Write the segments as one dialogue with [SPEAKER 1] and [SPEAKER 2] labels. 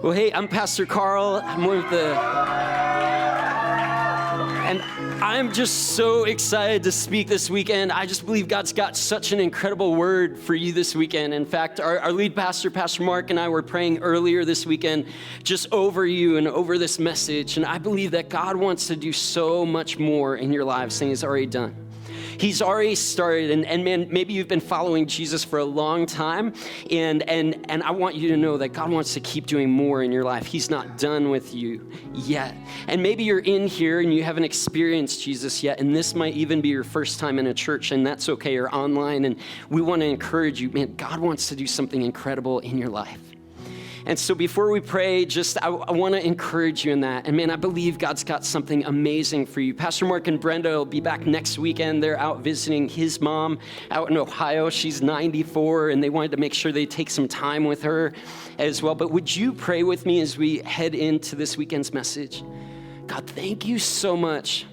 [SPEAKER 1] Well, hey, I'm Pastor Karl. I'm one of the... And I'm just so excited to speak this weekend. I just believe God's got such an incredible word for you this weekend. In fact, our lead pastor, Pastor Mark, and I were praying earlier this weekend just over you and over this message. And I believe that God wants to do so much more in your lives than He's already done. He's already started, and man, maybe you've been following Jesus for a long time, and I want you to know that God wants to keep doing more in your life. He's not done with you yet. And maybe you're in here and you haven't experienced Jesus yet, and this might even be your first time in a church, and that's okay, or online, and we want to encourage you, man, God wants to do something incredible in your life. And so before we pray, I want to encourage you in that. And man, I believe God's got something amazing for you. Pastor Mark and Brenda will be back next weekend. They're out visiting his mom out in Ohio. She's 94, and they wanted to make sure they take some time with her as well. But would you pray with me as we head into this weekend's message? God, thank you so much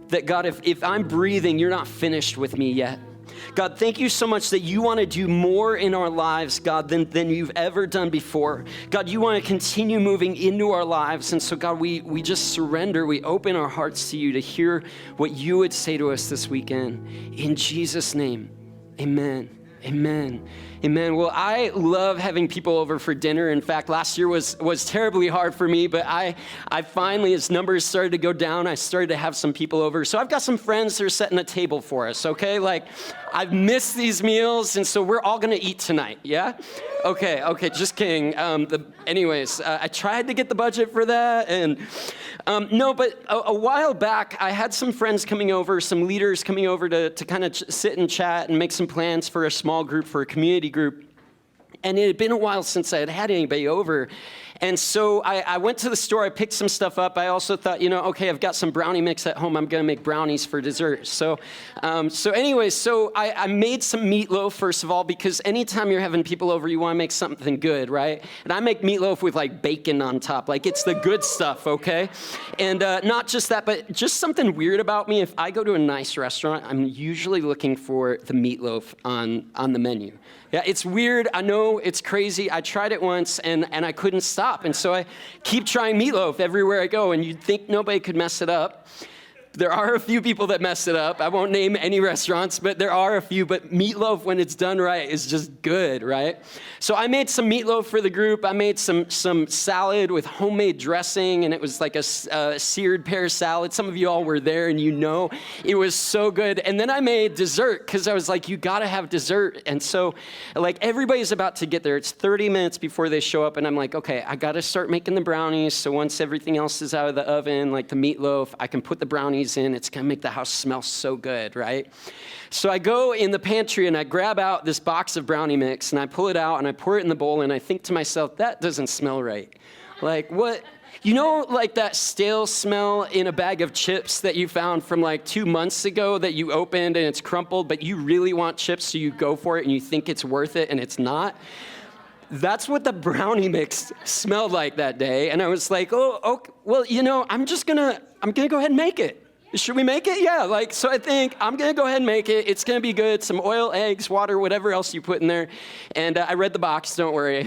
[SPEAKER 1] that, God, if I'm breathing, you're not finished with me yet. God, thank you so much that you want to do more in our lives, God, than you've ever done before. God, you want to continue moving into our lives. And so, God, we just surrender. We open our hearts to you to hear what you would say to us this weekend. In Jesus' name, amen. Amen. Amen. Well, I love having people over for dinner. In fact, last year was terribly hard for me, but I finally, as numbers started to go down, I started to have some people over. So I've got some friends that are setting a table for us, okay? Like, I've missed these meals, and so we're all going to eat tonight, yeah? Okay, just kidding. Anyways, I tried to get the budget for that, and but a while back, I had some friends coming over, some leaders coming over to kind of sit and chat and make some plans for a small group, for a community group. And it had been a while since I had had anybody over. And so I went to the store, I picked some stuff up. I also thought, okay, I've got some brownie mix at home. I'm going to make brownies for dessert. So I made some meatloaf, first of all, because anytime you're having people over, you want to make something good, right? And I make meatloaf with like bacon on top. Like, it's the good stuff, okay? And not just that, but just something weird about me. If I go to a nice restaurant, I'm usually looking for the meatloaf on the menu. Yeah, it's weird. I know it's crazy. I tried it once, and I couldn't stop. And so I keep trying meatloaf everywhere I go, and you'd think nobody could mess it up. There are a few people that mess it up. I won't name any restaurants, but there are a few. But meatloaf, when it's done right, is just good, right? So I made some meatloaf for the group. I made some salad with homemade dressing, and it was like a seared pear salad. Some of you all were there, and it was so good. And then I made dessert, because I was like, you got to have dessert. And so, like, everybody's about to get there. It's 30 minutes before they show up, and I'm like, okay, I got to start making the brownies. So once everything else is out of the oven, like the meatloaf, I can put the brownies in. It's going to make the house smell so good, right? So I go in the pantry and I grab out this box of brownie mix and I pull it out and I pour it in the bowl and I think to myself, that doesn't smell right. Like, what? Like that stale smell in a bag of chips that you found from like 2 months ago that you opened and it's crumpled, but you really want chips, so you go for it and you think it's worth it and it's not? That's what the brownie mix smelled like that day. And I was like, oh, okay, well, I'm going to go ahead and make it. Should we make it? Yeah, so I think I'm going to go ahead and make it. It's going to be good. Some oil, eggs, water, whatever else you put in there. And I read the box, don't worry.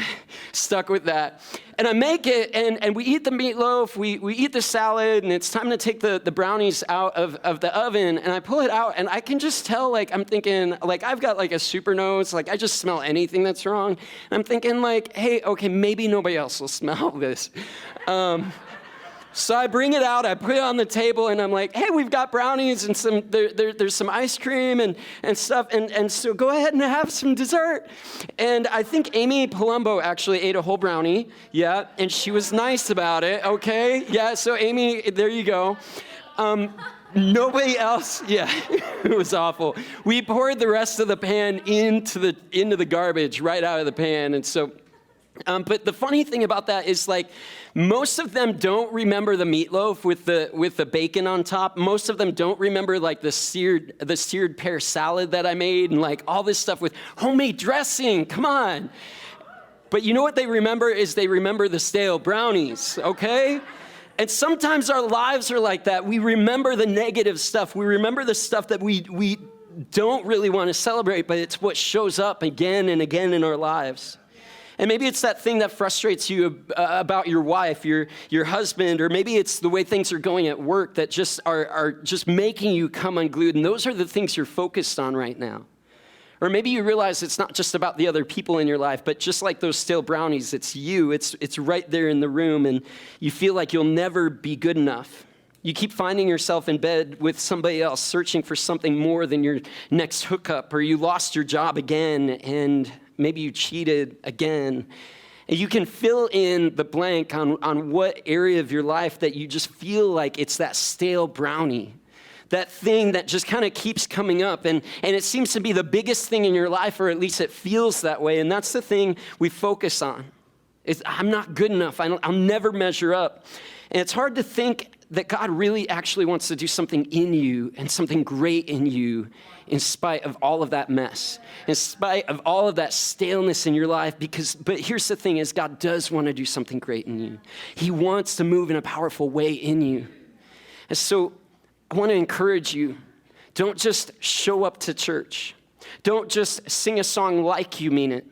[SPEAKER 1] Stuck with that. And I make it, and we eat the meatloaf, we eat the salad, and it's time to take the brownies out of the oven. And I pull it out, and I can just tell, I'm thinking, I've got a super nose. I just smell anything that's wrong. And I'm thinking, hey, okay, maybe nobody else will smell this. So I bring it out, I put it on the table, and I'm like, hey, we've got brownies and there's some ice cream and stuff, and so go ahead and have some dessert. And I think Amy Palumbo actually ate a whole brownie, yeah, and she was nice about it, okay? Yeah, so Amy, there you go. Nobody else, yeah, it was awful. We poured the rest of the pan into the garbage right out of the pan, and so... but the funny thing about that is most of them don't remember the meatloaf with the bacon on top. Most of them don't remember the seared pear salad that I made and all this stuff with homemade dressing. Come on. But you know what they remember is they remember the stale brownies, okay? And sometimes our lives are like that. We remember the negative stuff. We remember the stuff that we don't really want to celebrate, but it's what shows up again and again in our lives. And maybe it's that thing that frustrates you about your wife, your husband, or maybe it's the way things are going at work that just are just making you come unglued. And those are the things you're focused on right now. Or maybe you realize it's not just about the other people in your life, but just like those stale brownies, it's you. It's right there in the room, and you feel like you'll never be good enough. You keep finding yourself in bed with somebody else, searching for something more than your next hookup, or you lost your job again, and maybe you cheated again. And you can fill in the blank on what area of your life that you just feel like it's that stale brownie, that thing that just kind of keeps coming up. And it seems to be the biggest thing in your life, or at least it feels that way. And that's the thing we focus on. I'm not good enough. I'll never measure up. And it's hard to think that God really actually wants to do something in you and something great in you in spite of all of that mess, in spite of all of that staleness in your life. But here's the thing is God does want to do something great in you. He wants to move in a powerful way in you. And so I want to encourage you, don't just show up to church. Don't just sing a song like you mean it.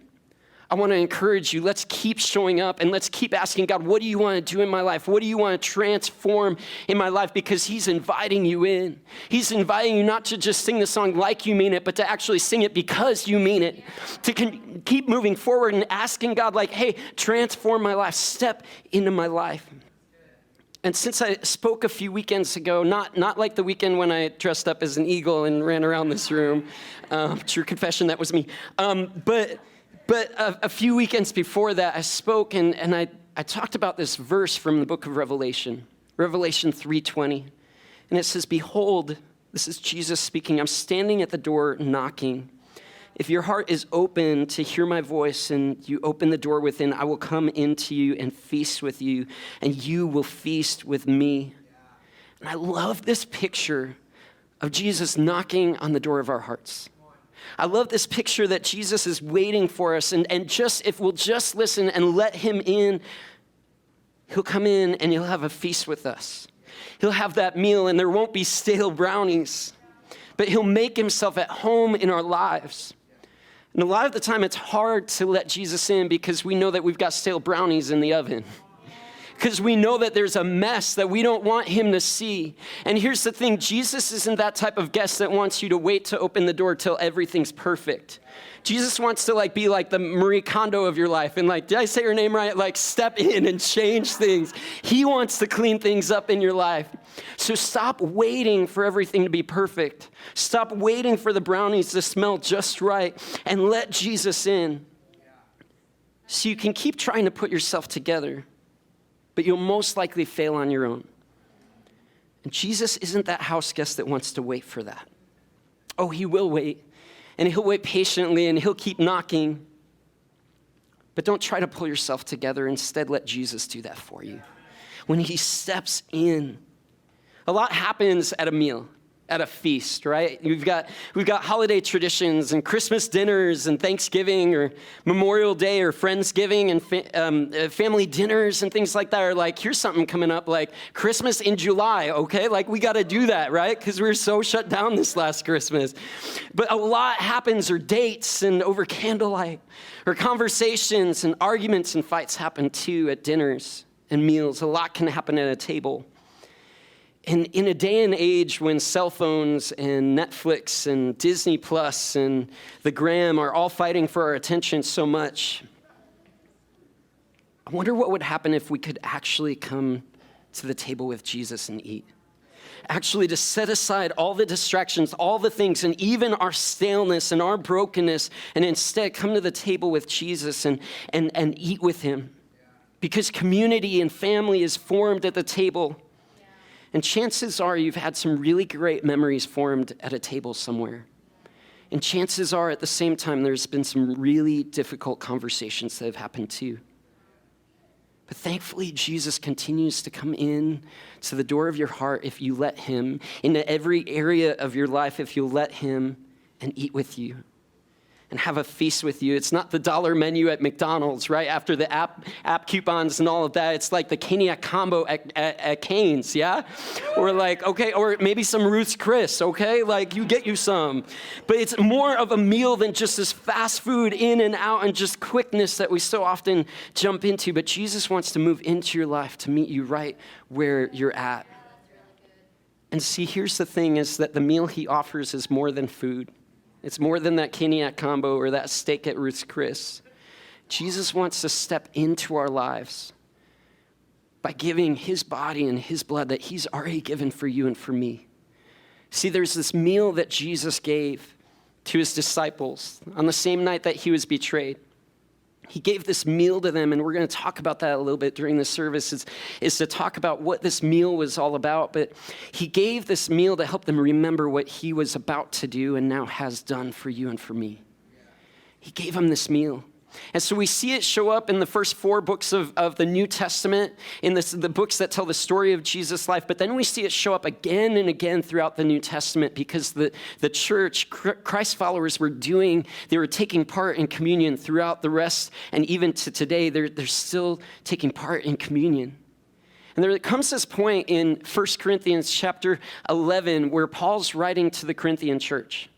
[SPEAKER 1] I want to encourage you, let's keep showing up and let's keep asking God, what do you want to do in my life? What do you want to transform in my life? Because he's inviting you in. He's inviting you not to just sing the song like you mean it, but to actually sing it because you mean it. To keep moving forward and asking God like, hey, transform my life, step into my life. And since I spoke a few weekends ago, not like the weekend when I dressed up as an eagle and ran around this room, true confession, that was me, But a few weekends before that, I spoke and I talked about this verse from the book of Revelation, Revelation 3:20. And it says, behold, this is Jesus speaking, I'm standing at the door knocking. If your heart is open to hear my voice and you open the door within, I will come into you and feast with you, and you will feast with me. And I love this picture of Jesus knocking on the door of our hearts. I love this picture that Jesus is waiting for us, and just if we'll just listen and let him in, he'll come in and he'll have a feast with us. He'll have that meal, and there won't be stale brownies, but he'll make himself at home in our lives. And a lot of the time it's hard to let Jesus in because we know that we've got stale brownies in the oven. Because we know that there's a mess that we don't want him to see. And here's the thing, Jesus isn't that type of guest that wants you to wait to open the door till everything's perfect. Jesus wants to be like the Marie Kondo of your life and did I say her name right? Step in and change things. He wants to clean things up in your life. So stop waiting for everything to be perfect. Stop waiting for the brownies to smell just right and let Jesus in. So you can keep trying to put yourself together, but you'll most likely fail on your own. And Jesus isn't that house guest that wants to wait for that. Oh, he will wait, and he'll wait patiently, and he'll keep knocking. But don't try to pull yourself together. Instead, let Jesus do that for you. When he steps in, a lot happens at a meal, at a feast, right? We've got holiday traditions and Christmas dinners and Thanksgiving or Memorial Day or Friendsgiving and family dinners and things like that are here's something coming up Christmas in July, okay? We got to do that, right? Because we were so shut down this last Christmas. But a lot happens, or dates and over candlelight, or conversations and arguments and fights happen too at dinners and meals. A lot can happen at a table. And in a day and age when cell phones and Netflix and Disney Plus and the Gram are all fighting for our attention so much, I wonder what would happen if we could actually come to the table with Jesus and eat. Actually to set aside all the distractions, all the things, and even our staleness and our brokenness, and instead come to the table with Jesus and eat with him. Because community and family is formed at the table. And chances are you've had some really great memories formed at a table somewhere. And chances are at the same time there's been some really difficult conversations that have happened too. But thankfully, Jesus continues to come in to the door of your heart if you let him, into every area of your life if you'll let him, and eat with you. and have a feast with you. It's not the dollar menu at McDonald's, right? After the app coupons and all of that, it's like the Caniac combo at Cane's, yeah? Or like, okay, or maybe some Ruth's Chris, okay? Like, you get you some. But it's more of a meal than just this fast food in and out and just quickness that we so often jump into. But Jesus wants to move into your life to meet you right where you're at. And see, here's the thing, is that the meal he offers is more than food. It's more than that Caniac combo or that steak at Ruth's Chris. Jesus wants to step into our lives by giving his body and his blood that he's already given for you and for me. See, there's this meal that Jesus gave to his disciples on the same night that he was betrayed. He gave this meal to them, and we're going to talk about that a little bit during the service, is to talk about what this meal was all about. But he gave this meal to help them remember what he was about to do and now has done for you and for me. He gave them this meal. And so we see it show up in the first 4 books of the New Testament, in the books that tell the story of Jesus' life. But then we see it show up again and again throughout the New Testament because the church, Christ followers, they were taking part in communion throughout the rest. And even to today, they're still taking part in communion. And there comes this point in 1 Corinthians chapter 11 where Paul's writing to the Corinthian church.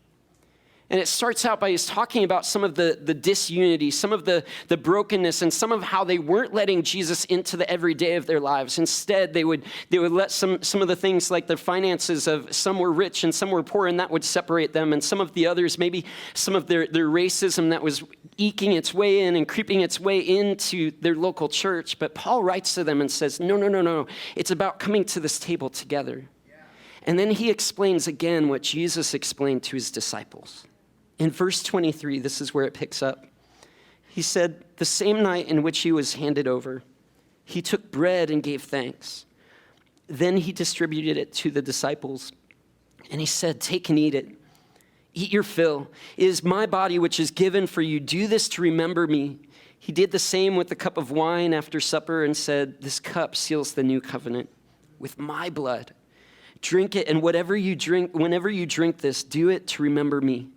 [SPEAKER 1] And it starts out by he's talking about some of the disunity, some of the brokenness, and some of how they weren't letting Jesus into the everyday of their lives. Instead, they would let some of the things like the finances of some were rich and some were poor, and that would separate them. And some of the others, maybe some of their racism that was eking its way in and creeping its way into their local church. But Paul writes to them and says, no. It's about coming to this table together. And then he explains again what Jesus explained to his disciples. In verse 23, this is where it picks up. He said, the same night in which he was handed over, he took bread and gave thanks. Then he distributed it to the disciples. And he said, take and eat it. Eat your fill. It is my body which is given for you. Do this to remember me. He did the same with the cup of wine after supper and said, this cup seals the new covenant with my blood. Drink it, and whenever you drink this, do it to remember me.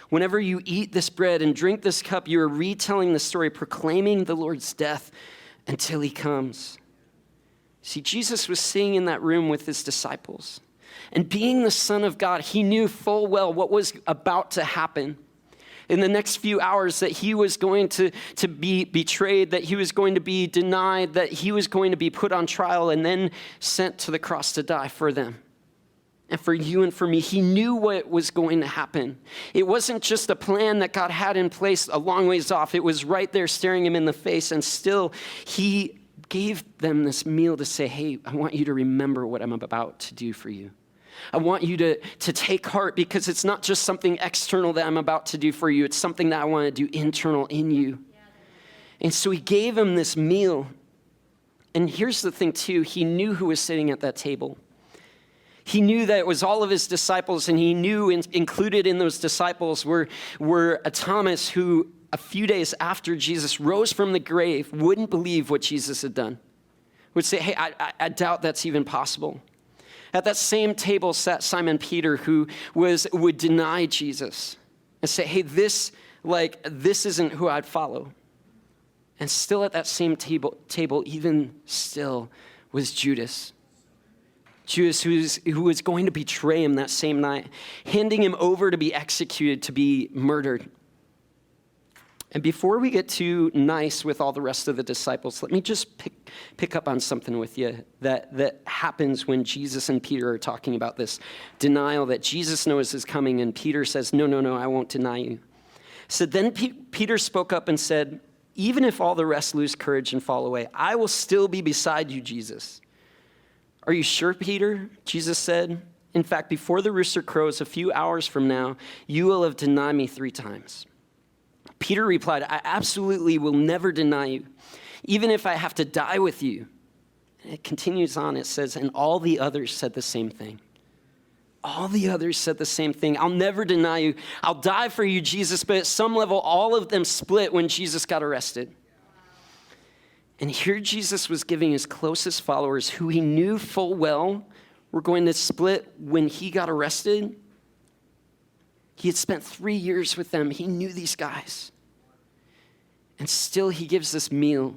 [SPEAKER 1] Whenever you eat this bread and drink this cup, you are retelling the story, proclaiming the Lord's death until he comes. See, Jesus was sitting in that room with his disciples. And being the Son of God, he knew full well what was about to happen. In the next few hours, that he was going to be betrayed, that he was going to be denied, that he was going to be put on trial and then sent to the cross to die for them. And for you and for me, he knew what was going to happen. It wasn't just a plan that God had in place a long ways off. It was right there staring him in the face. And still, he gave them this meal to say, hey, I want you to remember what I'm about to do for you. I want you to take heart because it's not just something external that I'm about to do for you. It's something that I want to do internal in you. And so he gave him this meal. And here's the thing too. He knew who was sitting at that table. He knew that it was all of his disciples, and he knew included in those disciples were a Thomas who, a few days after Jesus rose from the grave, wouldn't believe what Jesus had done. Would say, hey, I doubt that's even possible. At that same table sat Simon Peter, who would deny Jesus and say, hey, this isn't who I'd follow. And still at that same table, even still, was Judas. Judas, who was going to betray him that same night, handing him over to be executed, to be murdered. And before we get too nice with all the rest of the disciples, let me just pick up on something with you that happens when Jesus and Peter are talking about this denial that Jesus knows is coming, and Peter says, no, I won't deny you. So then Peter spoke up and said, even if all the rest lose courage and fall away, I will still be beside you, Jesus. Are you sure, Peter? Jesus said. In fact, before the rooster crows a few hours from now, you will have denied me 3 times. Peter replied, I absolutely will never deny you, even if I have to die with you. And it continues on, it says, and all the others said the same thing. All the others said the same thing. I'll never deny you. I'll die for you, Jesus. But at some level, all of them split when Jesus got arrested. And here Jesus was giving his closest followers, who he knew full well were going to split when he got arrested, He had spent 3 years with them. He knew these guys. And still he gives this meal.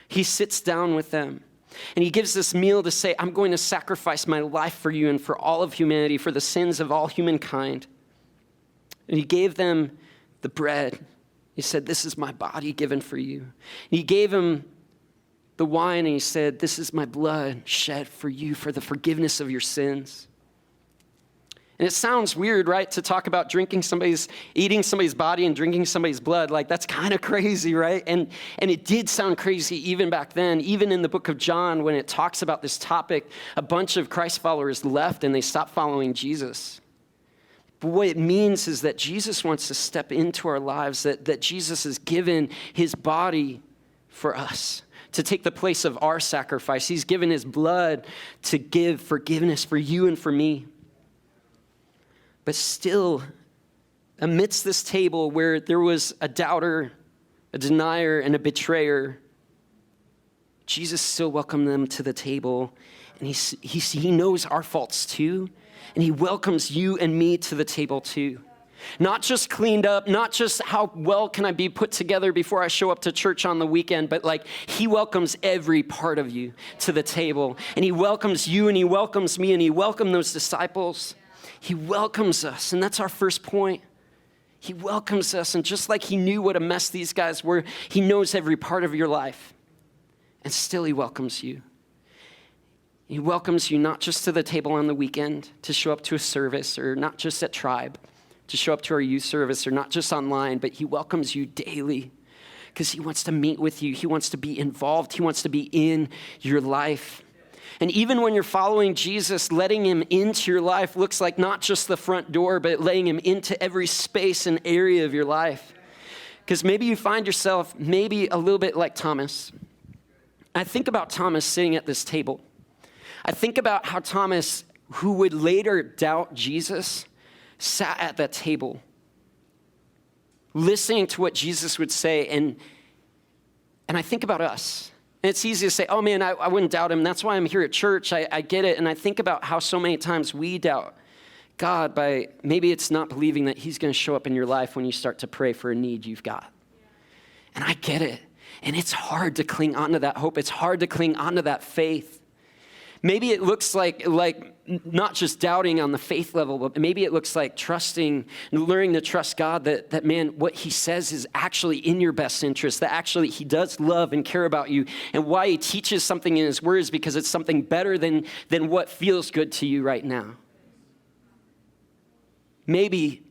[SPEAKER 1] He sits down with them. And he gives this meal to say, I'm going to sacrifice my life for you and for all of humanity, for the sins of all humankind. And he gave them the bread. He said, this is my body given for you. And he gave him the wine and he said, this is my blood shed for you for the forgiveness of your sins. And it sounds weird, right, to talk about eating somebody's body and drinking somebody's blood. Like, that's kind of crazy, right? And it did sound crazy even back then. Even in the book of John, when it talks about this topic, a bunch of Christ followers left and they stopped following Jesus. But what it means is that Jesus wants to step into our lives, that Jesus has given his body for us, to take the place of our sacrifice. He's given his blood to give forgiveness for you and for me. But still, amidst this table where there was a doubter, a denier, and a betrayer, Jesus still welcomed them to the table. And he knows our faults too. And he welcomes you and me to the table too. Not just cleaned up, not just how well can I be put together before I show up to church on the weekend, but like he welcomes every part of you to the table. And he welcomes you and he welcomes me and he welcomed those disciples. He welcomes us, and that's our first point. He welcomes us, and just like he knew what a mess these guys were, he knows every part of your life, and still he welcomes you. He welcomes you not just to the table on the weekend to show up to a service, or not just at Tribe to show up to our youth service, or not just online, but he welcomes you daily because he wants to meet with you. He wants to be involved. He wants to be in your life. And even when you're following Jesus, letting him into your life looks like not just the front door, but letting him into every space and area of your life. Because maybe you find yourself maybe a little bit like Thomas. I think about Thomas sitting at this table. I think about how Thomas, who would later doubt Jesus, sat at that table, listening to what Jesus would say. And I think about us. And it's easy to say, oh man, I wouldn't doubt him. That's why I'm here at church. I get it. And I think about how so many times we doubt God by maybe it's not believing that he's going to show up in your life when you start to pray for a need you've got. And I get it. And it's hard to cling onto that hope. It's hard to cling onto that faith. Maybe it looks like not just doubting on the faith level, but maybe it looks like trusting and learning to trust God that man, what he says is actually in your best interest, that actually he does love and care about you. And why he teaches something in his words because it's something better than what feels good to you right now. Maybe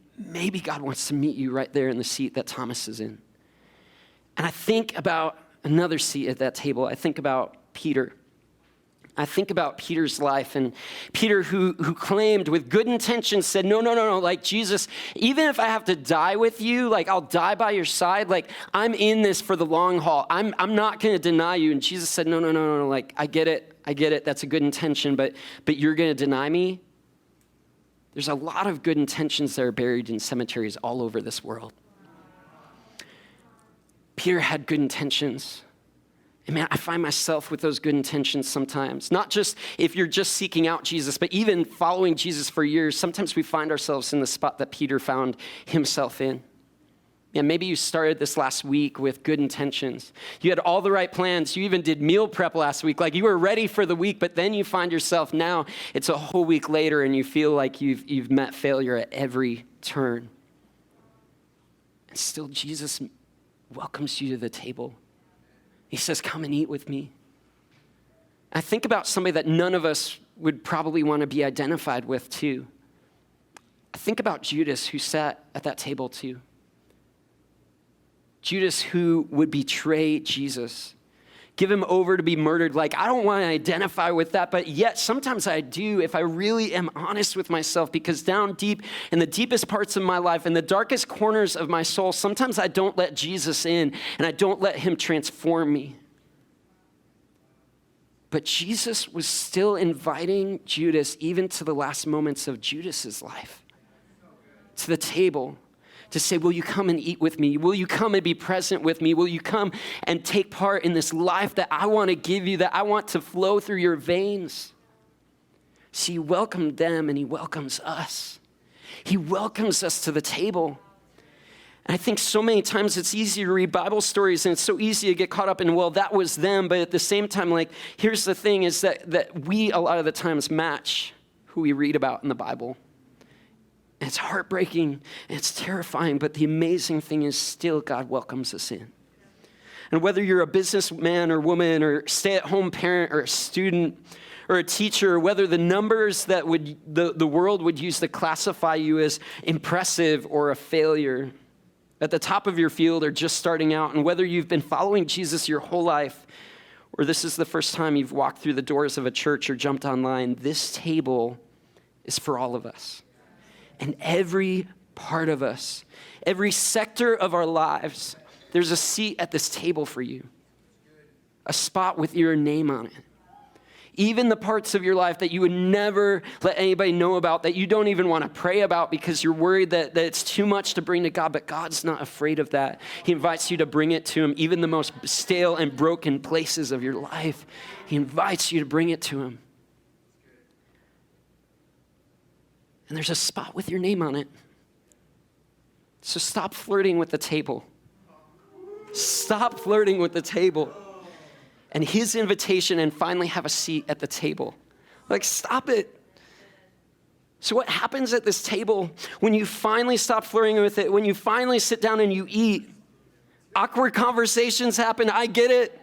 [SPEAKER 1] God wants to meet you right there in the seat that Thomas is in. And I think about another seat at that table. I think about Peter. I think about Peter's life, and Peter who claimed with good intentions said, no, like Jesus, even if I have to die with you, like I'll die by your side, like I'm in this for the long haul. I'm not going to deny you. And Jesus said, no, like I get it, that's a good intention, but you're going to deny me? There's a lot of good intentions that are buried in cemeteries all over this world. Peter had good intentions. And man, I find myself with those good intentions sometimes. Not just if you're just seeking out Jesus, but even following Jesus for years, sometimes we find ourselves in the spot that Peter found himself in. And maybe you started this last week with good intentions. You had all the right plans. You even did meal prep last week. Like you were ready for the week, but then you find yourself now, it's a whole week later and you feel like you've met failure at every turn. And still Jesus welcomes you to the table. He says, come and eat with me. I think about somebody that none of us would probably want to be identified with too. I think about Judas who sat at that table too. Judas who would betray Jesus, give him over to be murdered. Like, I don't want to identify with that, but yet sometimes I do if I really am honest with myself, because down deep in the deepest parts of my life, in the darkest corners of my soul, sometimes I don't let Jesus in and I don't let him transform me. But Jesus was still inviting Judas, even to the last moments of Judas's life, to the table, to say, will you come and eat with me? Will you come and be present with me? Will you come and take part in this life that I want to give you, that I want to flow through your veins? See, he welcomed them and he welcomes us. He welcomes us to the table. And I think so many times it's easy to read Bible stories and it's so easy to get caught up in, well, that was them. But at the same time, like, here's the thing is that we a lot of the times match who we read about in the Bible. And it's heartbreaking and it's terrifying, but the amazing thing is still God welcomes us in. And whether you're a businessman or woman or stay-at-home parent or a student or a teacher, whether the numbers that the world would use to classify you as impressive or a failure, at the top of your field or just starting out, and whether you've been following Jesus your whole life or this is the first time you've walked through the doors of a church or jumped online, this table is for all of us. And every part of us, every sector of our lives, there's a seat at this table for you, a spot with your name on it. Even the parts of your life that you would never let anybody know about, that you don't even want to pray about because you're worried that it's too much to bring to God, but God's not afraid of that. He invites you to bring it to him, even the most stale and broken places of your life. He invites you to bring it to him. And there's a spot with your name on it. So stop flirting with the table. Stop flirting with the table. And his invitation, and finally have a seat at the table. Like, stop it. So what happens at this table when you finally stop flirting with it, when you finally sit down and you eat? Awkward conversations happen. I get it.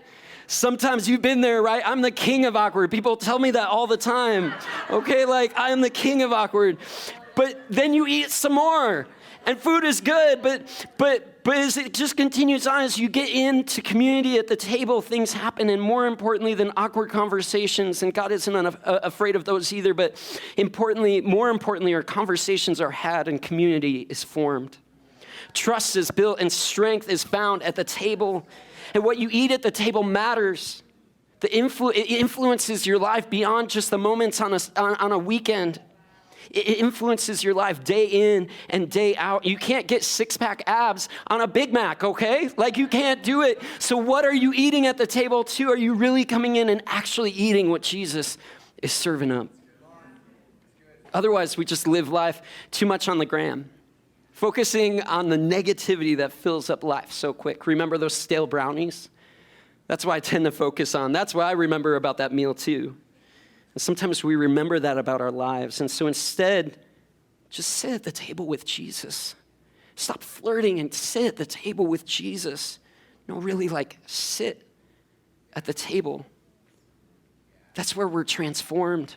[SPEAKER 1] Sometimes you've been there, right? I'm the king of awkward. People tell me that all the time. Okay, like, I am the king of awkward. But then you eat some more. And food is good, but as it just continues on, as you get into community at the table, things happen. And more importantly than awkward conversations, and God isn't afraid of those either, but more importantly, our conversations are had and community is formed. Trust is built and strength is found at the table. And what you eat at the table matters. It influences your life beyond just the moments on a weekend. It influences your life day in and day out. You can't get six-pack abs on a Big Mac, okay? Like, you can't do it. So what are you eating at the table too? Are you really coming in and actually eating what Jesus is serving up? Otherwise, we just live life too much on the gram, focusing on the negativity that fills up life so quick. Remember those stale brownies? That's why I tend to focus on. That's why I remember about that meal too. And sometimes we remember that about our lives. And so instead, just sit at the table with Jesus. Stop flirting and sit at the table with Jesus. No, really, like, sit at the table. That's where we're transformed.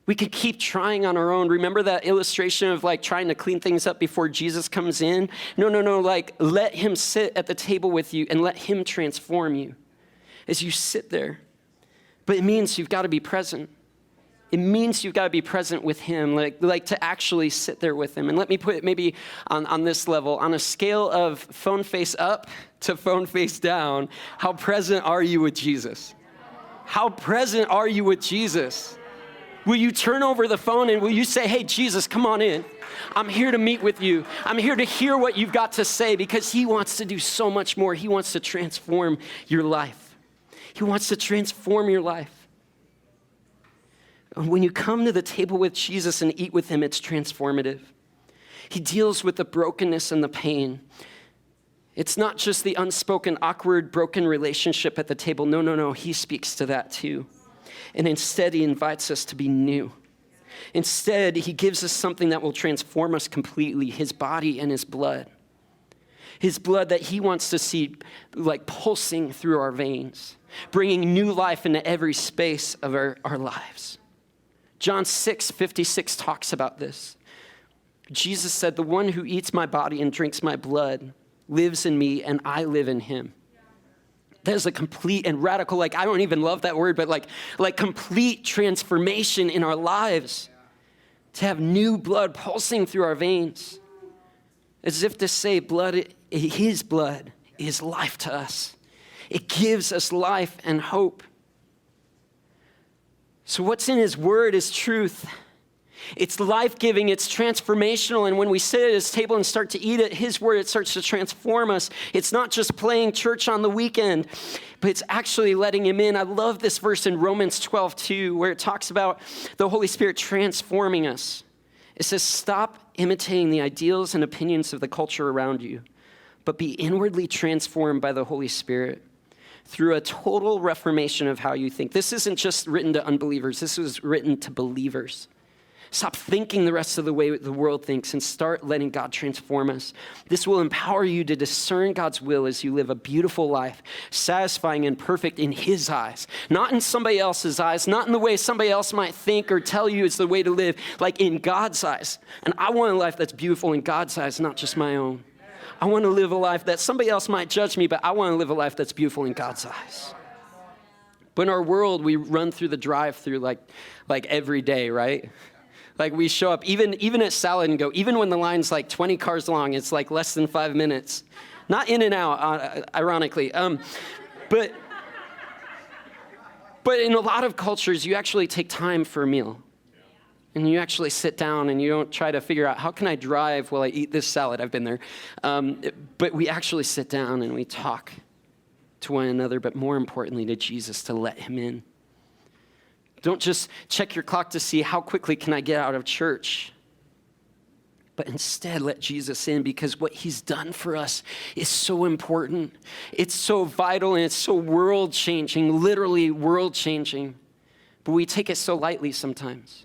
[SPEAKER 1] We could keep trying on our own. Remember that illustration of, like, trying to clean things up before Jesus comes in? No, like, let him sit at the table with you and let him transform you as you sit there. But it means you've got to be present. It means you've got to be present with him, like to actually sit there with him. And let me put it maybe on this level. On a scale of phone face up to phone face down, how present are you with Jesus? How present are you with Jesus? Will you turn over the phone and will you say, hey, Jesus, come on in. I'm here to meet with you. I'm here to hear what you've got to say because he wants to do so much more. He wants to transform your life. He wants to transform your life. And when you come to the table with Jesus and eat with him, it's transformative. He deals with the brokenness and the pain. It's not just the unspoken, awkward, broken relationship at the table. No. He speaks to that too. And instead, he invites us to be new. Instead, he gives us something that will transform us completely, his body and his blood. His blood that he wants to see, like, pulsing through our veins, bringing new life into every space of our lives. John 6:56 talks about this. Jesus said, the one who eats my body and drinks my blood lives in me and I live in him. That is a complete and radical, like, I don't even love that word, but like complete transformation in our lives. To have new blood pulsing through our veins. As if to say, his blood is life to us. It gives us life and hope. So what's in his word is truth. It's life-giving, it's transformational, and when we sit at his table and start to eat at his word, it starts to transform us. It's not just playing church on the weekend, but it's actually letting him in. I love this verse in Romans 12:2, where it talks about the Holy Spirit transforming us It says, stop imitating the ideals and opinions of the culture around you, but be inwardly transformed by the Holy Spirit through a total reformation of how you think. This isn't just written to unbelievers. This was written to believers. Stop thinking the rest of the way the world thinks and start letting God transform us. This will empower you to discern God's will as you live a beautiful life, satisfying and perfect in His eyes, not in somebody else's eyes, not in the way somebody else might think or tell you is the way to live, like in God's eyes. And I want a life that's beautiful in God's eyes, not just my own. I want to live a life that somebody else might judge me, but I want to live a life that's beautiful in God's eyes. But in our world, we run through the drive-through like every day, right? Like we show up, even at Salad and Go, even when the line's like 20 cars long, it's like less than 5 minutes. Not in and out, ironically. But in a lot of cultures, you actually take time for a meal. And you actually sit down and you don't try to figure out, how can I drive while I eat this salad? I've been there. But we actually sit down and we talk to one another, but more importantly to Jesus, to let Him in. Don't just check your clock to see how quickly can I get out of church, but instead let Jesus in, because what He's done for us is so important. It's so vital and it's so world-changing, literally world-changing, but we take it so lightly sometimes.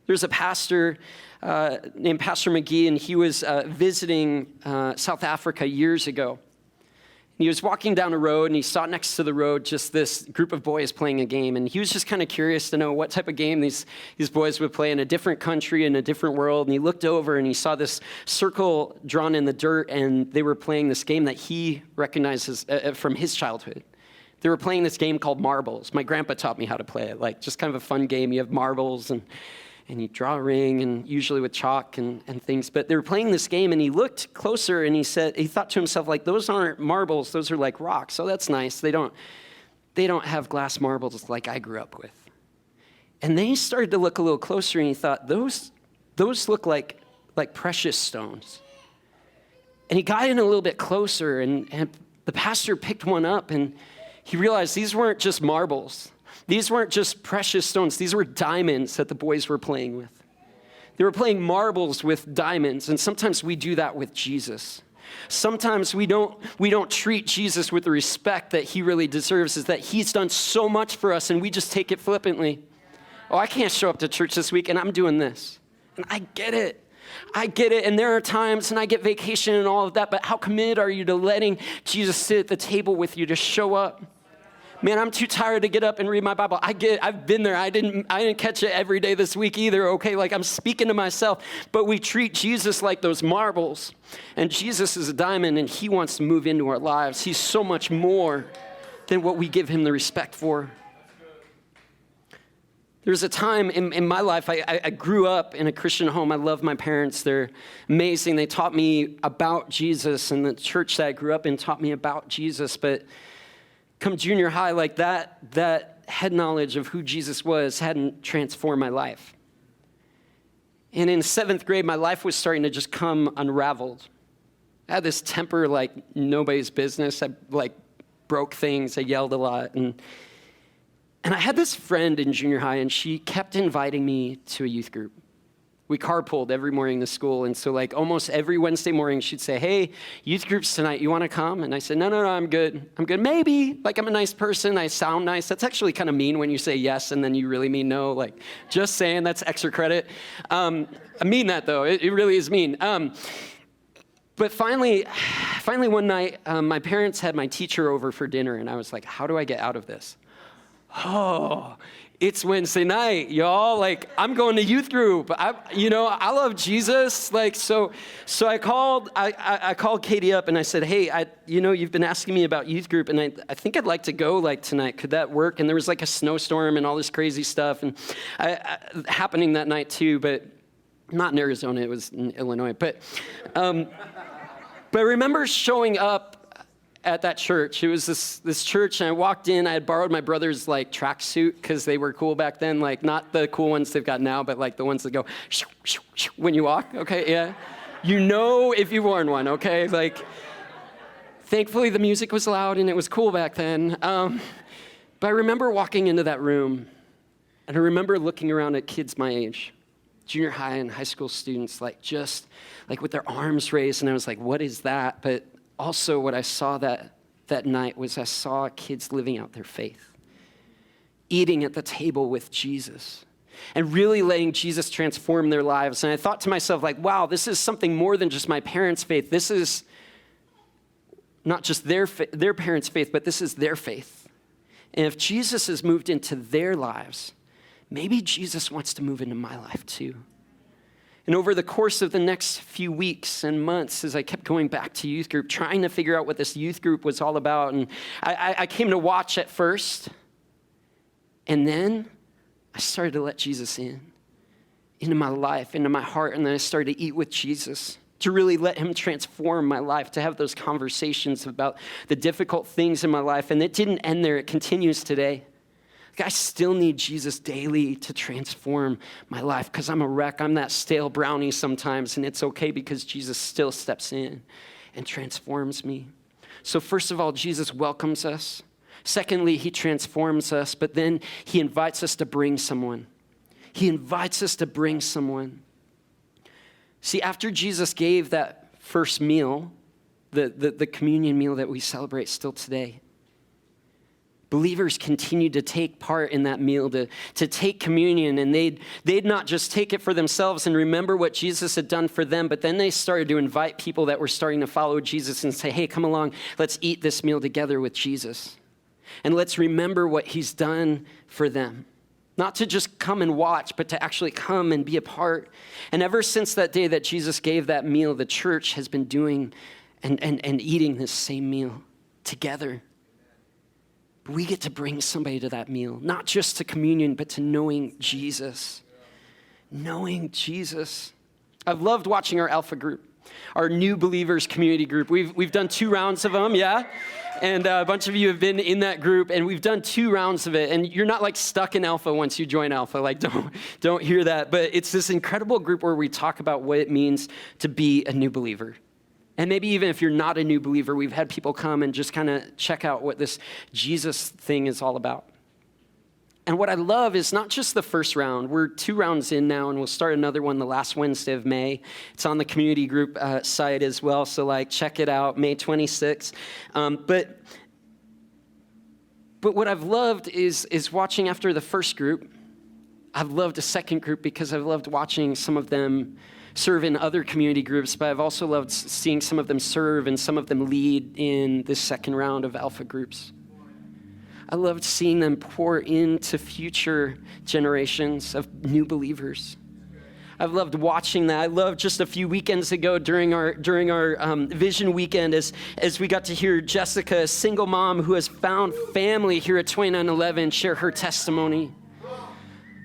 [SPEAKER 1] There's a pastor named Pastor McGee, and he was visiting South Africa years ago. He was walking down a road, and he saw next to the road just this group of boys playing a game. And he was just kind of curious to know what type of game these boys would play in a different country, in a different world. And he looked over, and he saw this circle drawn in the dirt, and they were playing this game that he recognizes from his childhood. They were playing this game called marbles. My grandpa taught me how to play it, like just kind of a fun game. You have marbles, and you draw a ring, and usually with chalk and things. But they were playing this game, and he looked closer, and he thought to himself, like, those aren't marbles, those are like rocks. So that's nice. They don't have glass marbles like I grew up with. And then he started to look a little closer, and he thought, those look like precious stones. And he got in a little bit closer, and the pastor picked one up, and he realized these weren't just marbles. These weren't just precious stones. These were diamonds that the boys were playing with. They were playing marbles with diamonds, and sometimes we do that with Jesus. Sometimes we don't treat Jesus with the respect that He really deserves, is that He's done so much for us, and we just take it flippantly. Oh, I can't show up to church this week, and I'm doing this. And I get it. And there are times, and I get vacation and all of that, but how committed are you to letting Jesus sit at the table with you, to show up? Man, I'm too tired to get up and read my Bible. I've been there. I didn't catch it every day this week either, okay? Like, I'm speaking to myself. But we treat Jesus like those marbles. And Jesus is a diamond, and He wants to move into our lives. He's so much more than what we give Him the respect for. There's a time in my life, I grew up in a Christian home. I love my parents. They're amazing. They taught me about Jesus, and the church that I grew up in taught me about Jesus. But come junior high, like that head knowledge of who Jesus was hadn't transformed my life. And in 7th grade, my life was starting to just come unraveled. I had this temper like nobody's business. I broke things. I yelled a lot. And I had this friend in junior high, and she kept inviting me to a youth group. We carpooled every morning to school, and so almost every Wednesday morning, she'd say, "Hey, youth groups tonight, you want to come?" And I said, No, I'm good. Maybe. I'm a nice person. I sound nice. That's actually kind of mean when you say yes, and then you really mean no. Just saying, that's extra credit. I mean that, though. It really is mean. But finally one night, my parents had my teacher over for dinner, and I was like, how do I get out of this? Oh, it's Wednesday night, y'all. I'm going to youth group. I love Jesus. So I called Katie up, and I said, hey, you've been asking me about youth group, and I think I'd like to go tonight. Could that work? And there was a snowstorm and all this crazy stuff and happening that night too, but not in Arizona. It was in Illinois. But I remember showing up at that church. It was this church, and I walked in. I had borrowed my brother's tracksuit because they were cool back then, not the cool ones they've got now, but the ones that go shoo, shoo, shoo, when you walk. Okay, yeah, if you've worn one. Okay, thankfully the music was loud and it was cool back then. But I remember walking into that room, and I remember looking around at kids my age, junior high and high school students, just with their arms raised. And I was like, what is that? But also what I saw that night was I saw kids living out their faith, eating at the table with Jesus, and really letting Jesus transform their lives. And I thought to myself, wow, this is something more than just my parents' faith. This is not just their parents' faith, but this is their faith. And if Jesus has moved into their lives, maybe Jesus wants to move into my life too. And over the course of the next few weeks and months, as I kept going back to youth group, trying to figure out what this youth group was all about, and I came to watch at first, and then I started to let Jesus into my life, into my heart, and then I started to eat with Jesus, to really let him transform my life, to have those conversations about the difficult things in my life. And it didn't end there. It continues today. I still need Jesus daily to transform my life because I'm a wreck. I'm that stale brownie sometimes, and it's okay because Jesus still steps in and transforms me. So first of all, Jesus welcomes us. Secondly, he transforms us, but then he invites us to bring someone. He invites us to bring someone. See, after Jesus gave that first meal, the communion meal that we celebrate still today, believers continued to take part in that meal, to take communion, and they'd not just take it for themselves and remember what Jesus had done for them, but then they started to invite people that were starting to follow Jesus and say, hey, come along, let's eat this meal together with Jesus. And let's remember what he's done for them. Not to just come and watch, but to actually come and be a part. And ever since that day that Jesus gave that meal, the church has been doing and eating this same meal together. But we get to bring somebody to that meal, not just to communion, but to knowing Jesus. Knowing Jesus. I've loved watching our Alpha group, our new believers community group. We've done 2 rounds of them, yeah? And a bunch of you have been in that group, and we've done 2 rounds of it. And you're not stuck in Alpha once you join Alpha. Don't hear that. But it's this incredible group where we talk about what it means to be a new believer. And maybe even if you're not a new believer, we've had people come and just kind of check out what this Jesus thing is all about. And what I love is not just the first round. We're 2 rounds in now, and we'll start another one the last Wednesday of May. It's on the community group site as well, so check it out, May 26th. But what I've loved is watching after the first group. I've loved a second group because I've loved watching some of them serve in other community groups, but I've also loved seeing some of them serve and some of them lead in this second round of Alpha groups. I loved seeing them pour into future generations of new believers. I've loved watching that. I loved just a few weekends ago during our Vision Weekend as we got to hear Jessica, a single mom who has found family here at 2911, share her testimony.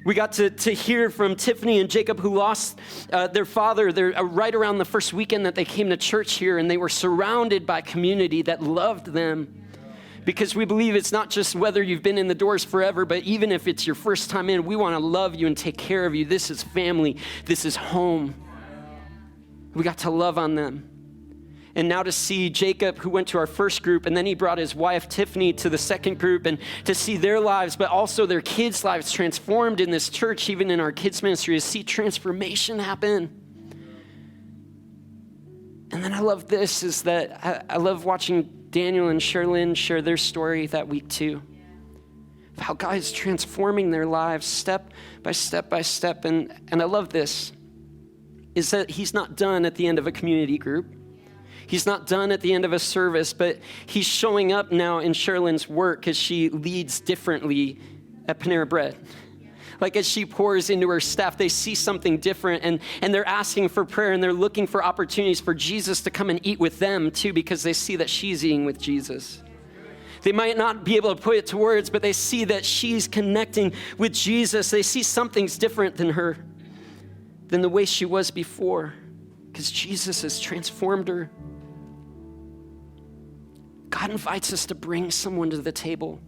[SPEAKER 1] We got to hear from Tiffany and Jacob, who lost their father right around the first weekend that they came to church here, and they were surrounded by community that loved them. Because we believe it's not just whether you've been in the doors forever, but even if it's your first time in, we want to love you and take care of you. This is family. This is home. We got to love on them. And now to see Jacob, who went to our first group, and then he brought his wife, Tiffany, to the second group, and to see their lives, but also their kids' lives transformed in this church, even in our kids' ministry, to see transformation happen. And then I love this, is that I love watching Daniel and Sherlyn share their story that week too, of how God is transforming their lives step by step by step. And I love this, is that he's not done at the end of a community group. He's not done at the end of a service, but he's showing up now in Sherlyn's work as she leads differently at Panera Bread. As she pours into her staff, they see something different, and they're asking for prayer, and they're looking for opportunities for Jesus to come and eat with them too, because they see that she's eating with Jesus. They might not be able to put it to words, but they see that she's connecting with Jesus. They see something's different than her, than the way she was before, because Jesus has transformed her. God invites us to bring someone to the table.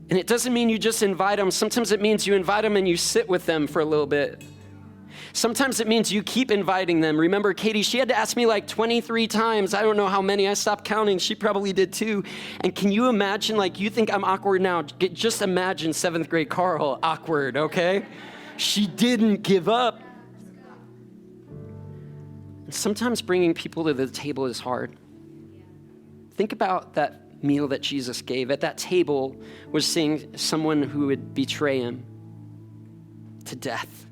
[SPEAKER 1] And it doesn't mean you just invite them. Sometimes it means you invite them and you sit with them for a little bit. Sometimes it means you keep inviting them. Remember, Katie, she had to ask me 23 times. I don't know how many. I stopped counting. She probably did too. And can you imagine, you think I'm awkward now. Just imagine 7th grade Karl awkward, okay? She didn't give up. And sometimes bringing people to the table is hard. Think about that meal that Jesus gave. At that table was seeing someone who would betray him to death.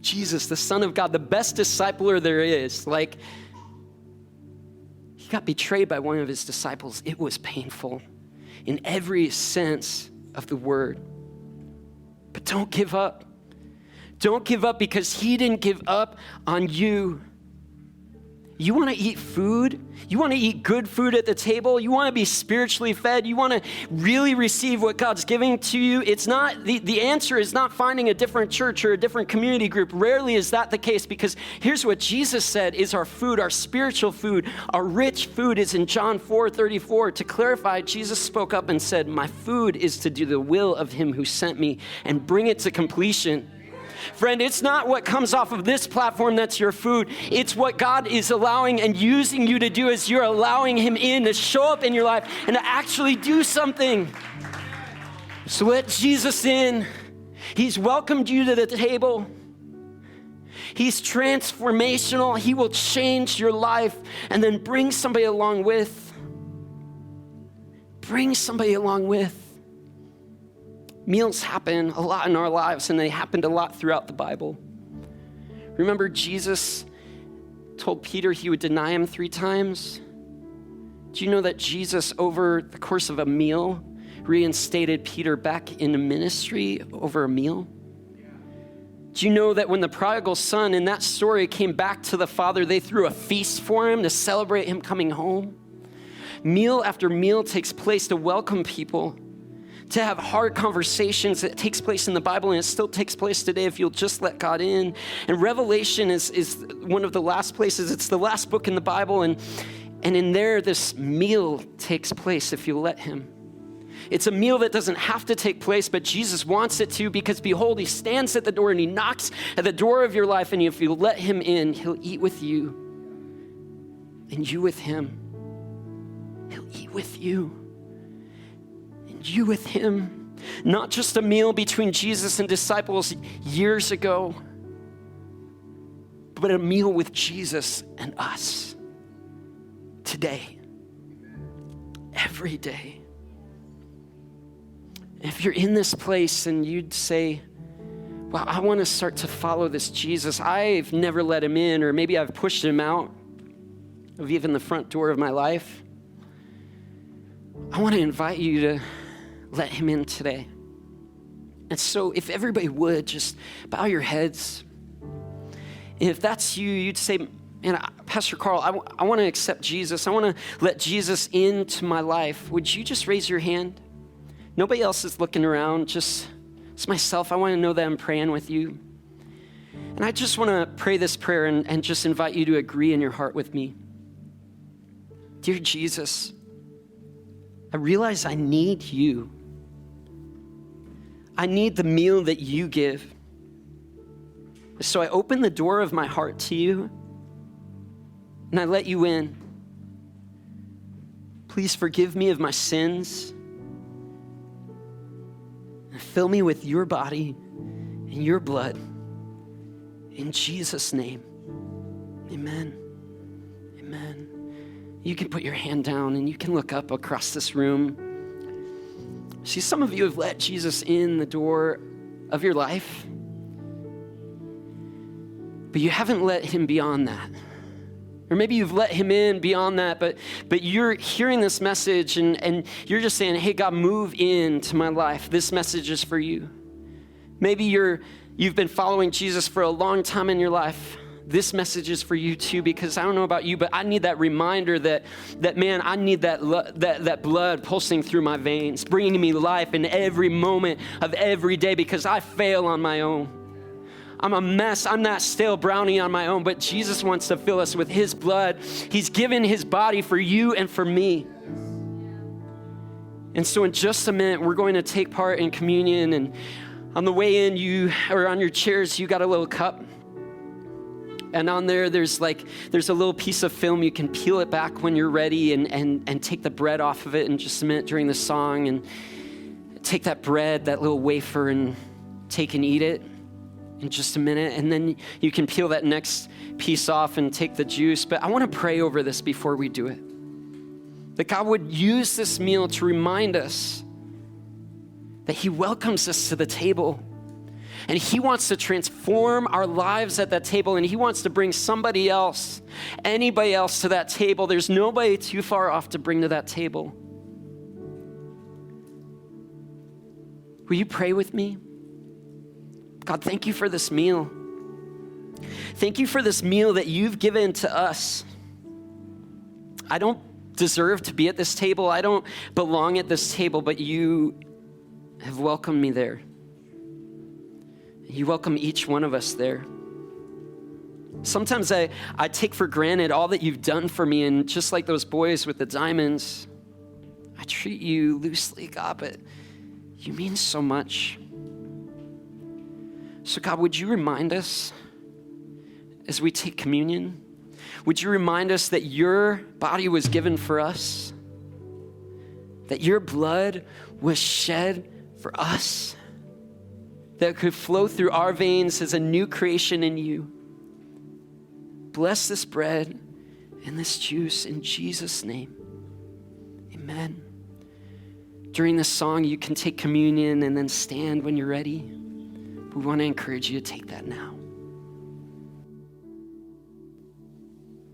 [SPEAKER 1] Jesus, the Son of God, the best discipler there is. Like, he got betrayed by one of his disciples. It was painful in every sense of the word. But don't give up. Don't give up because he didn't give up on you. You want to eat food? You want to eat good food at the table? You want to be spiritually fed? You want to really receive what God's giving to you? It's not, the answer is not finding a different church or a different community group. Rarely is that the case, because here's what Jesus said is our food, our spiritual food, our rich food is in John 4:34. To clarify, Jesus spoke up and said, my food is to do the will of him who sent me and bring it to completion. Friend, it's not what comes off of this platform that's your food. It's what God is allowing and using you to do as you're allowing him in to show up in your life and to actually do something. So let Jesus in. He's welcomed you to the table. He's transformational. He will change your life and then bring somebody along with. Bring somebody along with. Meals happen a lot in our lives, and they happened a lot throughout the Bible. Remember, Jesus told Peter he would deny him 3 times? Do you know that Jesus, over the course of a meal, reinstated Peter back into ministry over a meal? Do you know that when the prodigal son in that story came back to the Father, they threw a feast for him to celebrate him coming home? Meal after meal takes place to welcome people, to have hard conversations. That takes place in the Bible, and it still takes place today if you'll just let God in. And Revelation is one of the last places. It's the last book in the Bible, and in there, this meal takes place if you let him. It's a meal that doesn't have to take place, but Jesus wants it to, because behold, he stands at the door and he knocks at the door of your life, and if you let him in, he'll eat with you, and you with him. He'll eat with you. You with him. Not just a meal between Jesus and disciples years ago, but a meal with Jesus and us today, every day. If you're in this place and you'd say, well, I want to start to follow this Jesus. I've never let him in, or maybe I've pushed him out of even the front door of my life. I want to invite you to let him in today. And so if everybody would just bow your heads. And if that's you, you'd say, man, Pastor Karl, I want to accept Jesus. I want to let Jesus into my life. Would you just raise your hand? Nobody else is looking around, just it's myself. I want to know that I'm praying with you. And I just want to pray this prayer and just invite you to agree in your heart with me. Dear Jesus, I realize I need you. I need the meal that you give. So I open the door of my heart to you, and I let you in. Please forgive me of my sins. And fill me with your body and your blood. In Jesus' name, amen. Amen. You can put your hand down and you can look up across this room. See, some of you have let Jesus in the door of your life, but you haven't let him beyond that. Or maybe you've let him in beyond that, but you're hearing this message and you're just saying, hey, God, move into my life. This message is for you. Maybe you've been following Jesus for a long time in your life. This message is for you too, because I don't know about you, but I need that reminder that man, I need that blood pulsing through my veins, bringing me life in every moment of every day, because I fail on my own. I'm a mess. I'm that stale brownie on my own, but Jesus wants to fill us with his blood. He's given his body for you and for me. And so in just a minute, we're going to take part in communion, and on the way in, on your chairs, you got a little cup. And on there, there's a little piece of film. You can peel it back when you're ready and take the bread off of it in just a minute during the song. And take that bread, that little wafer, and take and eat it in just a minute. And then you can peel that next piece off and take the juice. But I want to pray over this before we do it. That God would use this meal to remind us that he welcomes us to the table. And he wants to transform our lives at that table. And he wants to bring somebody else, anybody else to that table. There's nobody too far off to bring to that table. Will you pray with me? God, thank you for this meal. Thank you for this meal that you've given to us. I don't deserve to be at this table. I don't belong at this table, but you have welcomed me there. You welcome each one of us there. Sometimes I take for granted all that you've done for me, and just like those boys with the diamonds, I treat you loosely, God, but you mean so much. So God, would you remind us as we take communion? Would you remind us that your body was given for us? That your blood was shed for us? That could flow through our veins as a new creation in you. Bless this bread and this juice in Jesus' name. Amen. During this song, you can take communion and then stand when you're ready. We want to encourage you to take that now.